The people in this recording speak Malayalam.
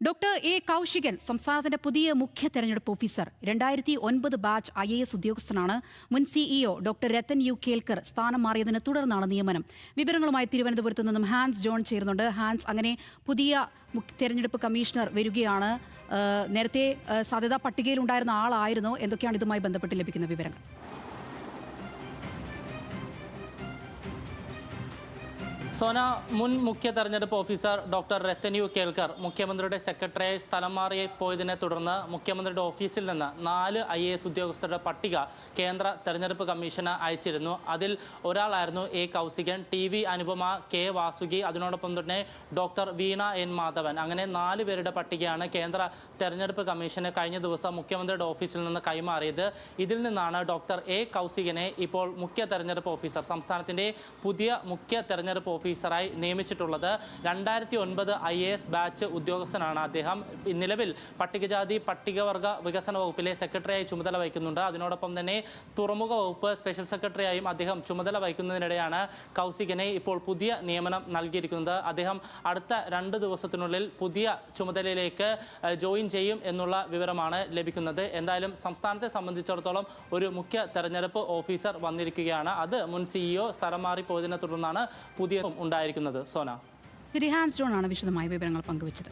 ഡോക്ടർ എ കൗശികൻ സംസ്ഥാനത്തിന്റെ പുതിയ മുഖ്യ തെരഞ്ഞെടുപ്പ് ഓഫീസർ 2009 ബാച്ച് IAS ഉദ്യോഗസ്ഥനാണ്. മുൻ CEO ഡോക്ടർ രത്തൻ യു കേൽക്കർ സ്ഥാനം മാറിയതിനെ തുടർന്നാണ് നിയമനം. വിവരങ്ങളുമായി തിരുവനന്തപുരത്ത് നിന്നും ഹാൻസ് ജോൺ ചേരുന്നുണ്ട്. ഹാൻസ്, അങ്ങനെ പുതിയ തെരഞ്ഞെടുപ്പ് കമ്മീഷണർ വരികയാണ്. നേരത്തെ സാധ്യതാ പട്ടികയിൽ ഉണ്ടായിരുന്ന ആളായിരുന്നു. എന്തൊക്കെയാണ് ഇതുമായി ബന്ധപ്പെട്ട് ലഭിക്കുന്ന വിവരങ്ങൾ? സോന, മുൻ മുഖ്യ തെരഞ്ഞെടുപ്പ് ഓഫീസർ ഡോക്ടർ രത്തൻ യു കേൽക്കർ മുഖ്യമന്ത്രിയുടെ സെക്രട്ടറിയായി സ്ഥലം മാറിപ്പോയതിനെ തുടർന്ന് മുഖ്യമന്ത്രിയുടെ ഓഫീസിൽ നിന്ന് 4 IAS ഉദ്യോഗസ്ഥരുടെ പട്ടിക കേന്ദ്ര തെരഞ്ഞെടുപ്പ് കമ്മീഷന് അയച്ചിരുന്നു. അതിൽ ഒരാളായിരുന്നു A Kaushikan, TV Anupama, K Vasuki, അതിനോടൊപ്പം തന്നെ ഡോക്ടർ വീണ N മാധവൻ. അങ്ങനെ 4 പേരുടെ പട്ടികയാണ് കേന്ദ്ര തെരഞ്ഞെടുപ്പ് കമ്മീഷന് കഴിഞ്ഞ ദിവസം മുഖ്യമന്ത്രിയുടെ ഓഫീസിൽ നിന്ന് കൈമാറിയത്. ഇതിൽ നിന്നാണ് ഡോക്ടർ എ കൗശികനെ ഇപ്പോൾ മുഖ്യ തെരഞ്ഞെടുപ്പ് ഓഫീസർ, സംസ്ഥാനത്തിൻ്റെ പുതിയ മുഖ്യ തെരഞ്ഞെടുപ്പ് ഓഫീസറായി നിയമിച്ചിട്ടുള്ളത്. 2009 IAS ബാച്ച് ഉദ്യോഗസ്ഥനാണ് അദ്ദേഹം. നിലവിൽ പട്ടികജാതി പട്ടികവർഗ വികസന വകുപ്പിലെ സെക്രട്ടറിയായി ചുമതല വഹിക്കുന്നുണ്ട്. അതിനോടൊപ്പം തന്നെ തുറമുഖ വകുപ്പ് സ്പെഷ്യൽ സെക്രട്ടറിയായും അദ്ദേഹം ചുമതല വഹിക്കുന്നതിനിടെയാണ് കൗശികനെ ഇപ്പോൾ പുതിയ നിയമനം നൽകിയിരിക്കുന്നത്. അദ്ദേഹം അടുത്ത 2 ദിവസത്തിനുള്ളിൽ പുതിയ ചുമതലയിലേക്ക് ജോയിൻ ചെയ്യും എന്നുള്ള വിവരമാണ് ലഭിക്കുന്നത്. എന്തായാലും സംസ്ഥാനത്തെ സംബന്ധിച്ചിടത്തോളം ഒരു മുഖ്യ തെരഞ്ഞെടുപ്പ് ഓഫീസർ വന്നിരിക്കുകയാണ്. അത് മുൻ CEO സ്ഥലം മാറിപ്പോയതിനെ തുടർന്നാണ് പുതിയ ഉണ്ടായിരിക്കുന്നത്. സോന, ഹാൻസ് ജോൺ ആണ് വിശദമായ വിവരങ്ങൾ പങ്കുവച്ചത്.